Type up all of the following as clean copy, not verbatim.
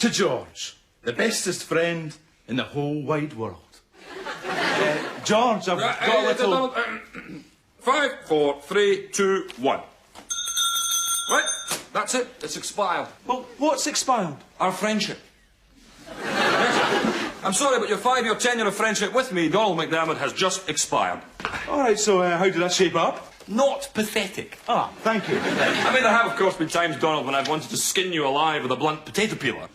to George, the bestest friend in the whole wide world. George, I've got a little... 5, 4, 3, 2, 1. Right, that's it. It's expired. Well, what's expired? Our friendship. Yes. I'm sorry, but your 5-year tenure of friendship with me, Donald McDermott, has just expired. All right, so how did that shape up? Not pathetic. Ah, thank you. I mean, there have, of course, been times, Donald, when I've wanted to skin you alive with a blunt potato peeler.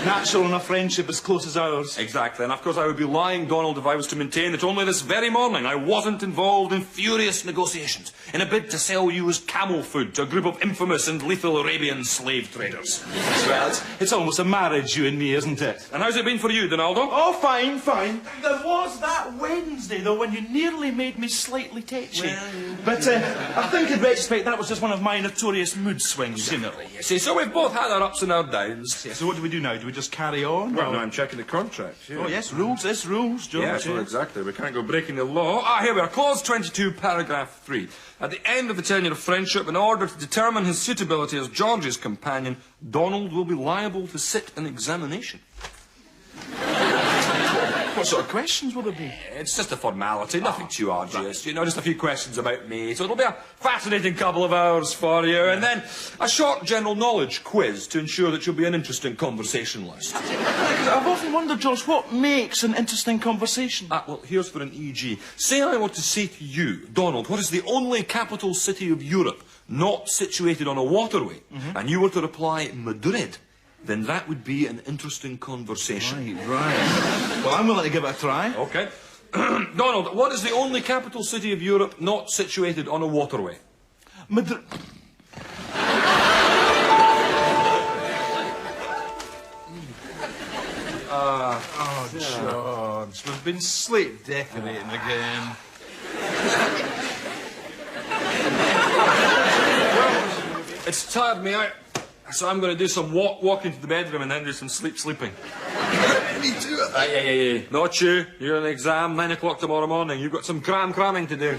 Natural in a friendship as close as ours. Exactly, and of course I would be lying, Donald, if I was to maintain that only this very morning I wasn't involved in furious negotiations in a bid to sell you as camel food to a group of infamous and lethal Arabian slave traders. Well, it's almost a marriage, you and me, isn't it? And how's it been for you, Donaldo? Oh, fine, fine. There was that Wednesday, though, when you nearly made me slightly tetchy. But I think in retrospect that was just one of my notorious mood swings, you know. You see, so we've both had our ups and our downs. Yeah, so what do we do now? Do we just carry on? Well, now I'm checking the contract. Yeah. Oh, yes, rules, George. Yes, well, exactly. We can't go breaking the law. Ah, here we are. Clause 22, paragraph 3. At the end of the tenure of friendship, in order to determine his suitability as George's companion, Donald will be liable to sit an examination. What sort of questions will there be? It's just a formality, nothing too arduous. You know, just a few questions about me. So it'll be a fascinating couple of hours for you. And then a short general knowledge quiz to ensure that you'll be an interesting conversationalist. I've often wondered, George, what makes an interesting conversation? Well, here's for an E.g. Say I were to say to you, Donald, what is the only capital city of Europe not situated on a waterway? And you were to reply, Madrid. Then that would be an interesting conversation. Right. Well, I'm willing to give it a try. OK. Donald, what is the only capital city of Europe not situated on a waterway? Madrid. George, we've been slate decorating again. It's tired me out. So I'm going to do some walking to the bedroom and then do some sleeping. Me too. Yeah. Not you. You're on an exam, 9 o'clock tomorrow morning. You've got some cramming to do.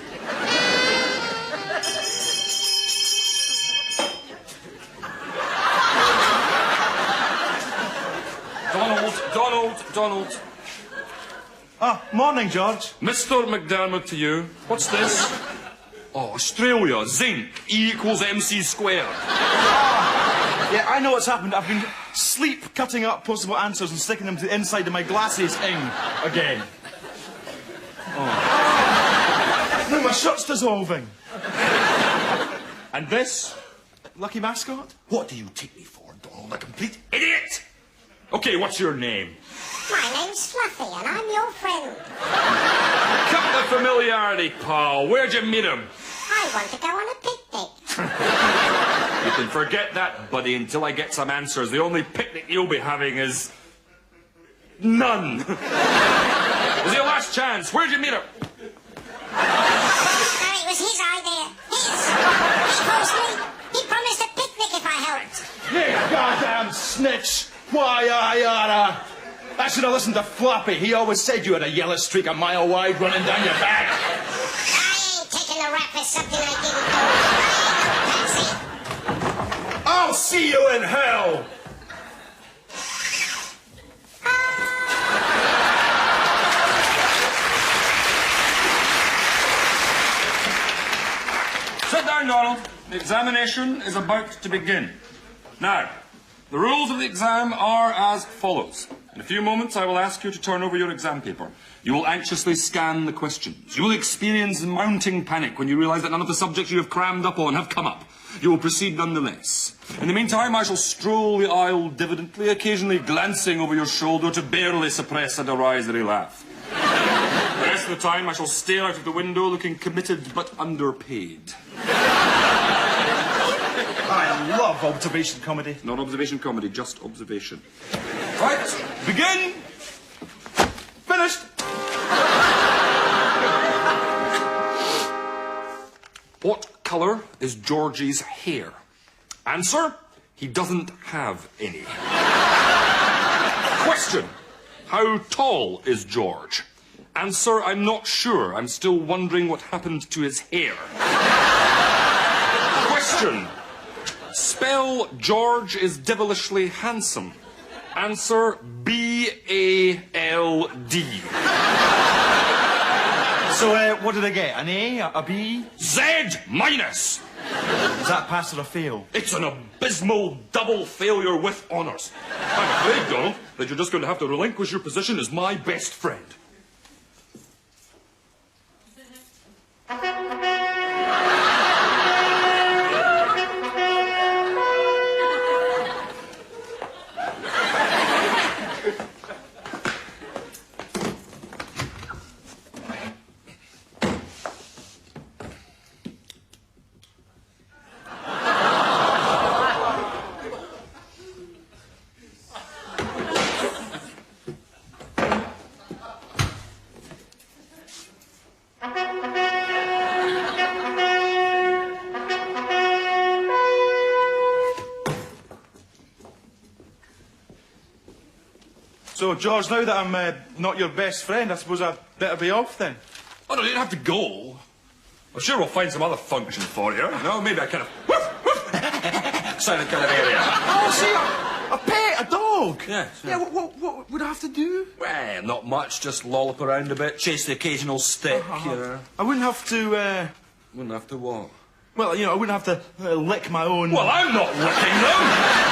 Donald. Ah, morning, George. Mr. McDermott to you. What's this? Oh, Australia. Zinc. E = MC squared. Yeah, I know what's happened. I've been sleep cutting up possible answers and sticking them to the inside of my glasses again. Oh. No, my shirt's dissolving. And this? Lucky mascot? What do you take me for, Donald? A complete idiot? OK, what's your name? My name's Fluffy, and I'm your friend. Cut the familiarity, pal. Where'd you meet him? I want to go on a picnic. You can forget that, buddy, until I get some answers. The only picnic you'll be having is... none. This is your last chance. Where'd you meet him? It was his idea. His. He calls me. He promised a picnic if I helped. You goddamn snitch! Why, I should have listened to Floppy. He always said you had a yellow streak a mile wide running down your back. I ain't taking the rap for something I didn't do. That's it. I'll see you in hell! Sit down, Donald. The examination is about to begin. Now, the rules of the exam are as follows. In a few moments, I will ask you to turn over your exam paper. You will anxiously scan the questions. You will experience mounting panic when you realise that none of the subjects you have crammed up on have come up. You will proceed nonetheless. In the meantime, I shall stroll the aisle diffidently, occasionally glancing over your shoulder to barely suppress a derisory laugh. The rest of the time, I shall stare out of the window, looking committed but underpaid. I love observation comedy. Not observation comedy, just observation. Right, begin. Finished! What colour is Georgie's hair? Answer, he doesn't have any. Question, how tall is George? Answer, I'm not sure. I'm still wondering what happened to his hair. Question, spell George is devilishly handsome. Answer B-A-L-D. So, what did I get? An A? A B? Z minus. Is that pass or a fail? It's an abysmal double failure with honours. I'm afraid, Donald, that you're just going to have to relinquish your position as my best friend. So, George, now that I'm not your best friend, I suppose I'd better be off then. Oh, no, you don't have to go. I'm sure we'll find some other function for you. No, maybe a kind of silent kind of area. Oh, see, a pet, a dog. Yes, Yeah, what would I have to do? Well, not much. Just lollop around a bit, chase the occasional stick, you know. I wouldn't have to, Wouldn't have to what? well, you know, I wouldn't have to lick my own... Well, I'm not licking them.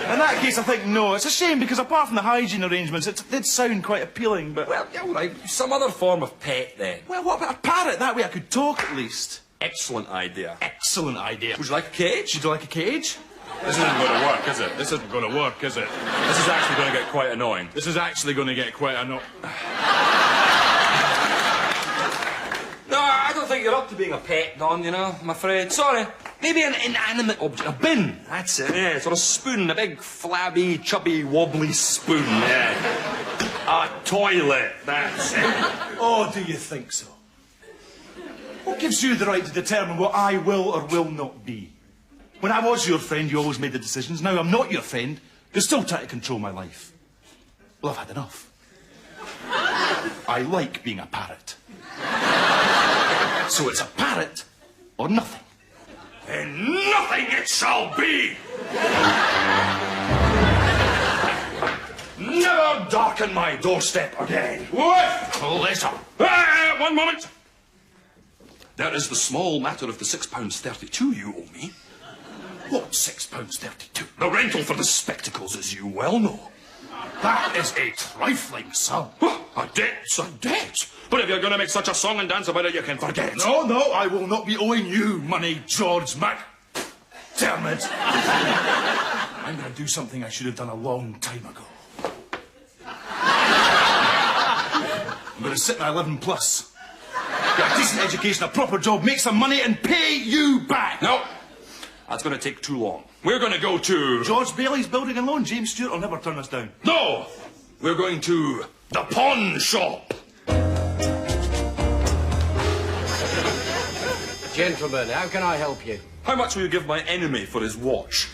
In that case, I think no. It's a shame because apart from the hygiene arrangements, it did sound quite appealing, but... Well, yeah, all right. Some other form of pet, then. Well, what about a parrot? That way I could talk at least. Excellent idea. Excellent idea. Would you like a cage? Would you like a cage? This isn't going to work, is it? This isn't going to work, is it? This is actually going to get quite annoying. This is actually going to get quite annoying. No, I don't think you're up to being a pet, Don, you know, I'm afraid. Sorry. Maybe an inanimate object. A bin. That's it. Yeah, sort of spoon. A big, flabby, chubby, wobbly spoon. Yeah. A toilet. That's it. Oh, do you think so? What gives you the right to determine what I will or will not be? When I was your friend, you always made the decisions. Now I'm not your friend. You're still trying to control my life. Well, I've had enough. I like being a parrot. So it's a parrot or nothing. And nothing it shall be! Never darken my doorstep again. With pleasure. One moment. There is the small matter of the £6.32 you owe me. What, £6.32? The rental for the spectacles, as you well know. That is a trifling sum. A debt's a debt. But if you're going to make such a song and dance about it, you can forget it. No, I will not be owing you money, George McDermott. I'm going to do something I should have done a long time ago. I'm going to sit my 11 plus. Get a decent education, a proper job, make some money and pay you back. No. That's going to take too long. We're going to go to... George Bailey's Building and Loan. James Stewart will never turn us down. No! We're going to the pawn shop. Gentlemen, how can I help you? How much will you give my enemy for his watch?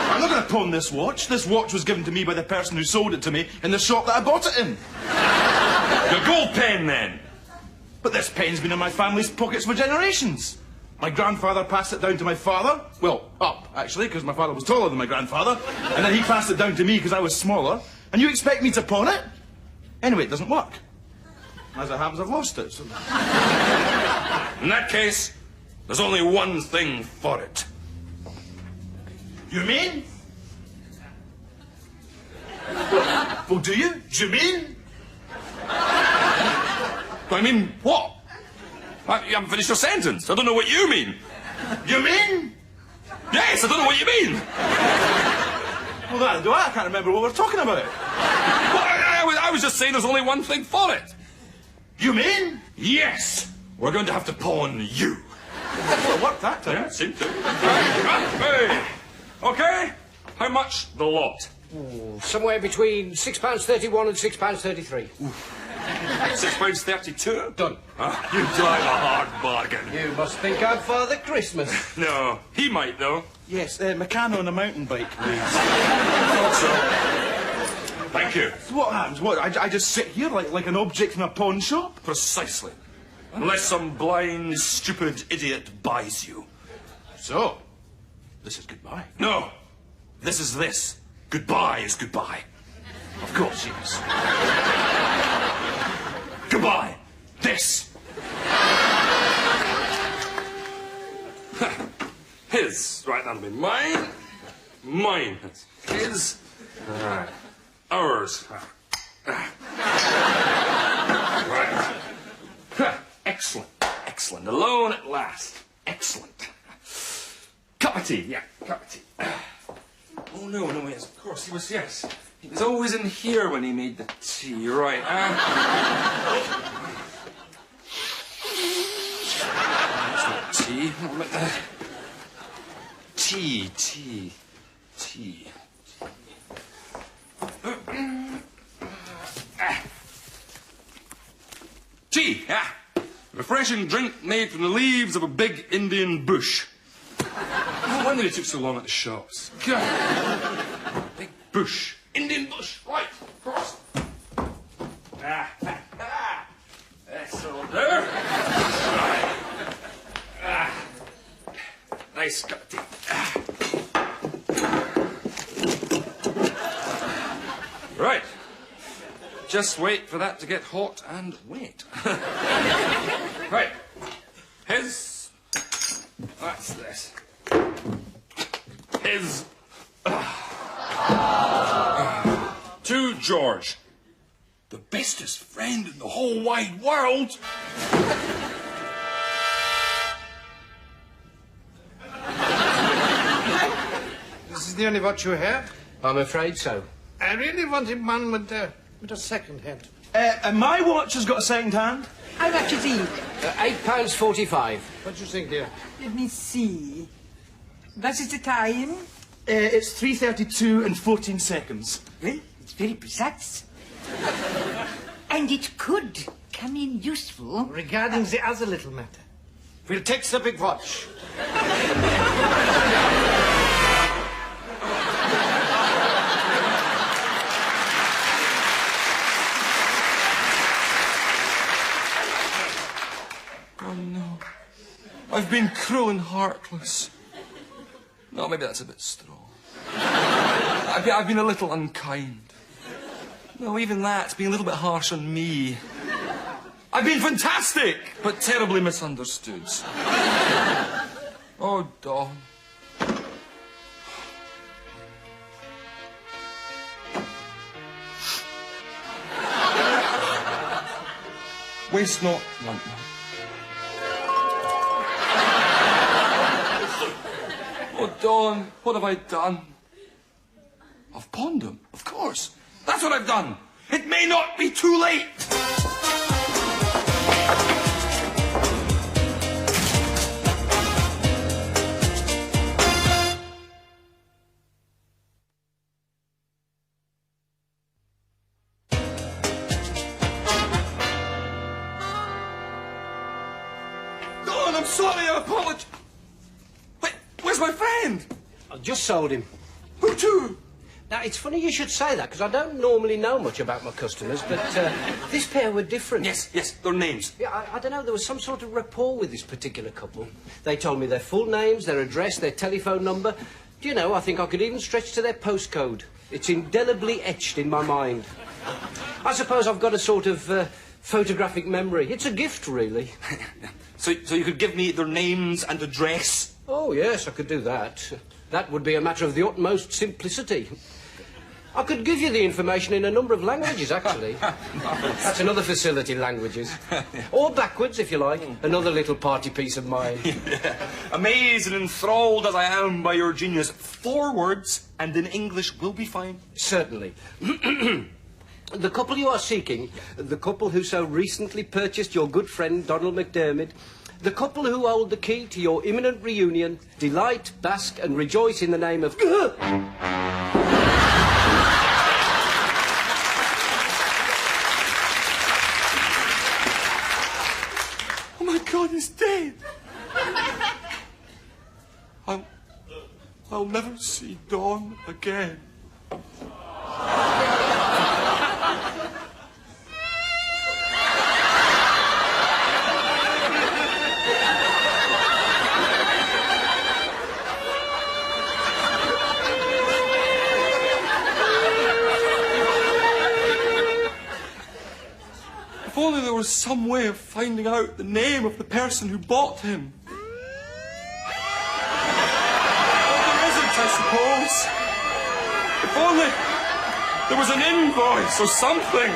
I'm not going to pawn this watch. This watch was given to me by the person who sold it to me in the shop that I bought it in. Your gold pen, then. But this pen's been in my family's pockets for generations. My grandfather passed it down to my father. Well, up, actually, because my father was taller than my grandfather. And then he passed it down to me because I was smaller. And you expect me to pawn it? Anyway, it doesn't work. As it happens, I've lost it. So... In that case, there's only one thing for it. You mean? Well, do you? Do you mean? I mean, what? You haven't finished your sentence. I don't know what you mean. You mean? Yes, I don't know what you mean. Well, that do I can't remember what we're talking about. Well, I was just saying there's only one thing for it. You mean? Yes. We're going to have to pawn you. Well, it worked that time. Yeah, seemed to. Hey. Okay. How much the lot? Somewhere between £6.31 and £6.33. £6.32? Done. You drive a hard bargain. You must think I'm Father Christmas. No, he might, though. Yes, Meccano on a mountain bike, please. Thought so. Thank you. So what happens? What, I just sit here like an object in a pawn shop? Precisely. Unless some blind, stupid idiot buys you. So, This is goodbye. No. This is this. Goodbye is goodbye. Of course, yes. Goodbye. This. His. Right, that'll be mine. Mine. That's his. Ours. Right. Excellent. Excellent. Alone at last. Excellent. Cup of tea. Yeah, cup of tea. Oh, no, yes, of course. He was, yes. He was always in here when he made the tea. Right. That's not tea. Tea. Tea, yeah. A refreshing drink made from the leaves of a big Indian bush. No wonder it took so long at the shops. God. Big bush. Indian bush. Right, of course. That's all there. Right. Nice cup of tea. Right. Just wait for that to get hot and wait. Right. His. That's this. His. To George. The bestest friend in the whole wide world. This is the only watch you have? I'm afraid so. I really wanted one with a second hand. My watch has got a second hand. How much is he? £8.45. What do you think, dear? Let me see. What is the time? It's 3:32 and 14 seconds. Well, it's very precise. And it could come in useful. Regarding the other little matter, we'll take the big watch. Oh, no. I've been cruel and heartless. No, maybe that's a bit strong. I've been a little unkind. No, even that's been a little bit harsh on me. I've been fantastic, but terribly misunderstood. Oh, Dawn. Waste not, want not. Oh, Dawn, what have I done? I've pawned him, of course. That's what I've done. It may not be too late. Dawn, I'm sorry, I apologize. Wait, where's my friend? I just sold him. Who to? Now, it's funny you should say that, because I don't normally know much about my customers, but this pair were different. Yes, their names. Yeah, I don't know, there was some sort of rapport with this particular couple. They told me their full names, their address, their telephone number. Do you know, I think I could even stretch to their postcode. It's indelibly etched in my mind. I suppose I've got a sort of photographic memory. It's a gift, really. So you could give me their names and address? Oh, yes, I could do that. That would be a matter of the utmost simplicity. I could give you the information in a number of languages, actually. That's another facility, languages. Or backwards, if you like. Another little party piece of mine. Yeah. Amazed and enthralled as I am by your genius, 4 words and in English will be fine. Certainly. The couple you are seeking, the couple who so recently purchased your good friend Donald McDermott, the couple who hold the key to your imminent reunion, delight, bask and rejoice in the name of... Oh my God, he's dead. I'll never see Dawn again. some way of finding out the name of the person who bought him. Well, there isn't, I suppose. If only there was an invoice or something.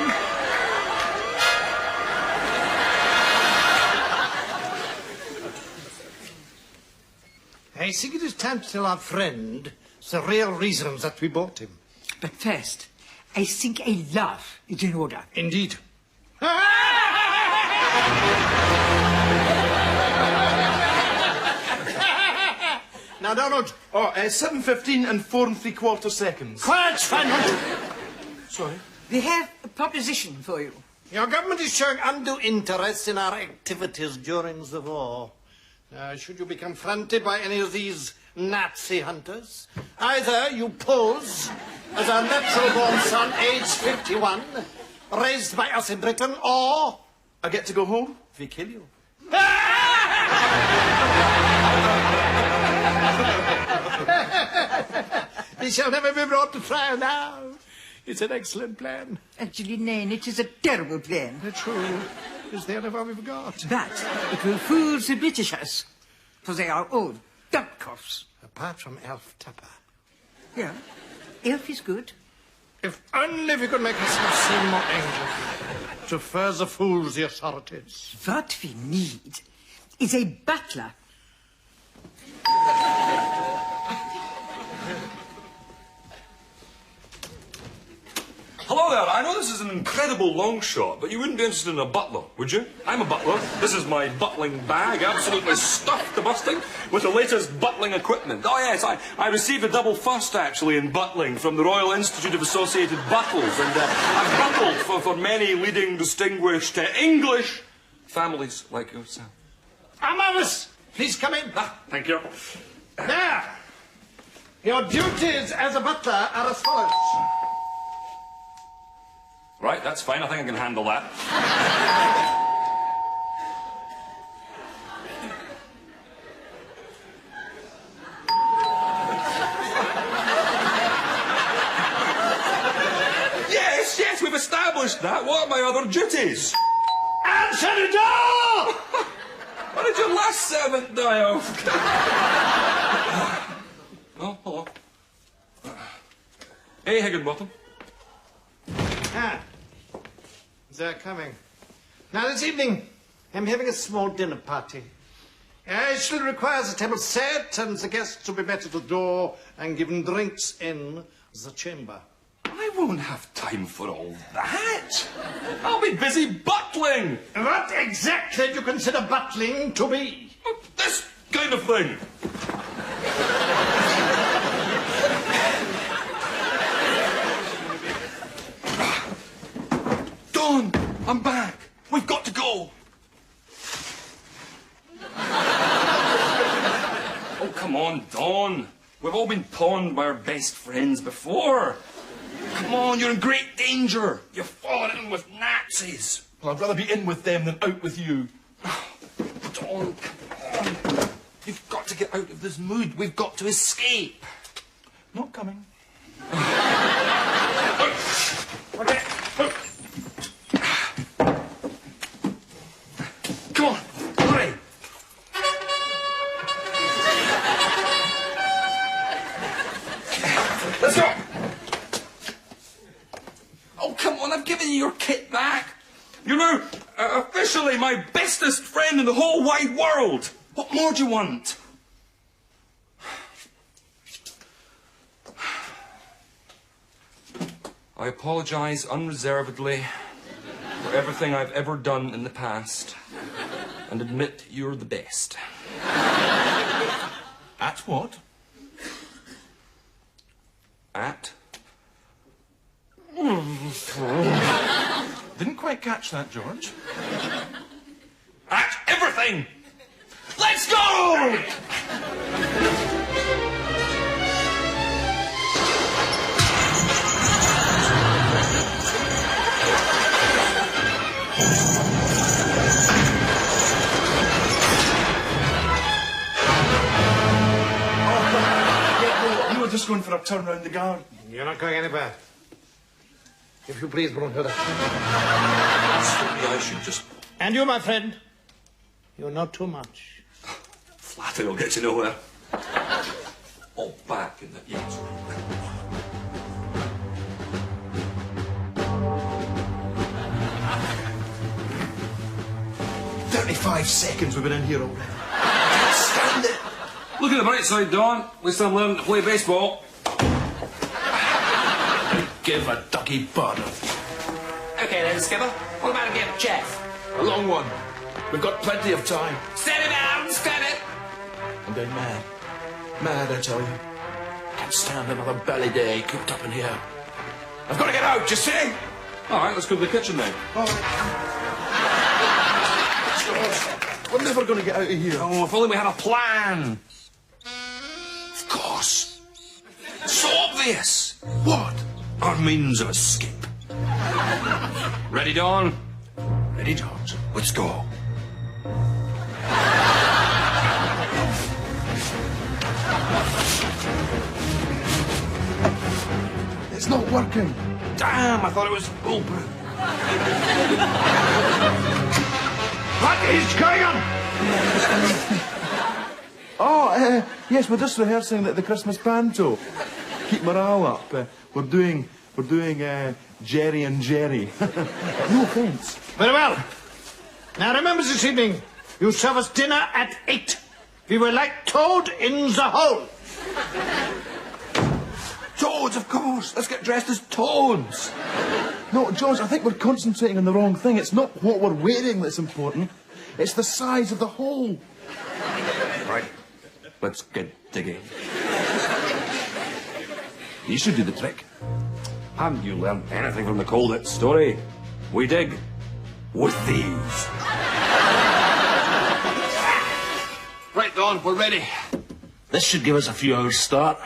I think it is time to tell our friend the real reasons that we bought him. But first, I think a laugh is in order. Indeed. Now, Donald. 7:15 and 4 3/4 seconds. Quiet, Svanholt. Sorry. We have a proposition for you. Your government is showing undue interest in our activities during the war. Should you be confronted by any of these Nazi hunters, either you pose as our natural-born son, aged 51, raised by us in Britain, or I get to go home? We kill you. he shall never be brought to trial now. It's an excellent plan. Actually, Nain, it is a terrible plan. True. It's the only one we've got. But it will fool the Britishers, for they are all dumpcoffs. Apart from Elf Tupper. Yeah, Elf is good. If only we could make ourselves seem more angry to further fool the authorities. What we need is a butler. Hello there. I know this is an incredible long shot, but you wouldn't be interested in a butler, would you? I'm a butler. This is my butling bag, absolutely stuffed to busting with the latest butling equipment. Oh, yes, I received a double first, actually, in butling from the Royal Institute of Associated Buttles, and I've buttled for many leading, distinguished English families like yourself. Amavis, please come in. Thank you. There. Your duties as a butler are as follows. Right, that's fine. I think I can handle that. Yes, we've established that. What are my other duties? Answer the door! What did your last servant die of? Oh, hello. Hey, Higginbottom. They're coming. Now, this evening, I'm having a small dinner party. It shall require the table set and the guests to be met at the door and given drinks in the chamber. I won't have time for all that. I'll be busy butling. What exactly do you consider butling to be? This kind of thing. Dawn, I'm back. We've got to go. Oh, come on, Dawn. We've all been pawned by our best friends before. Come on, you're in great danger. You've fallen in with Nazis. Well, I'd rather be in with them than out with you. Dawn, come on. You've got to get out of this mood. We've got to escape. Not coming. Okay. Come on, hurry. Let's go. Oh, come on, I've given you your kit back. You're now officially my bestest friend in the whole wide world. What more do you want? I apologize unreservedly for everything I've ever done in the past and admit you're the best. At what? At? Didn't quite catch that, George. At everything! Let's go! You were just going for a turn round the garden. You're not going anywhere. If you please, Brunhilde. I should just And you, my friend, you're not too much. Flattery will get you nowhere. All back in the ears. 35 seconds we've been in here already. I can't stand it. Look at the bright side, Don. At least I'm learning to play baseball. Give a ducky bird. Okay then, Skipper. What about a game of chess? A long one. We've got plenty of time. Stand it down, stand it! I'm going mad. Mad, I tell you. Can't stand another belly day cooped up in here. I've got to get out, you see? All right, let's go to the kitchen then. We're never going to get out of here. Oh, if only we had a plan. Of course. So obvious. What? Our means of escape. Ready, Don? Ready, George. Let's go. It's not working. Damn, I thought it was foolproof. What is going on? Yes, we're just rehearsing the Christmas panto. Keep morale up. We're doing Jerry and Jerry. No offence. Very well. Now remember this evening, you serve us dinner at 8. We were like Toad in the hole. Toads, of course. Let's get dressed as toads. No, George, I think we're concentrating on the wrong thing. It's not what we're wearing that's important. It's the size of the hole. Right. Let's get digging. You should do the trick. Haven't you learned anything from the Colditz story? We dig with these. Right, Don, we're ready. This should give us a few hours' start.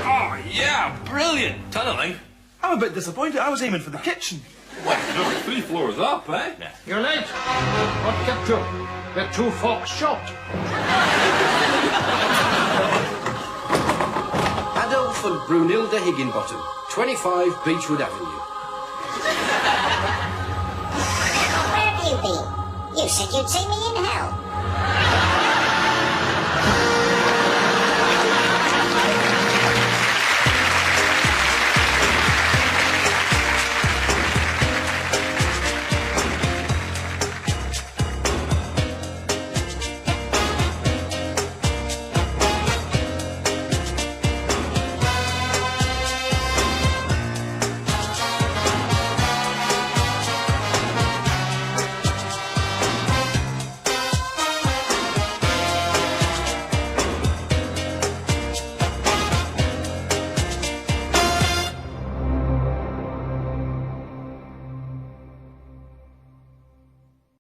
Oh, yeah, brilliant. Tunneling. I'm a bit disappointed. I was aiming for the kitchen. Well, you're 3 floors up, eh? You're late. What kept you? We're 2 forks short. Adolf and Brunilda Higginbottom, 25 Beechwood Avenue. Where have you been? You said you'd see me in hell.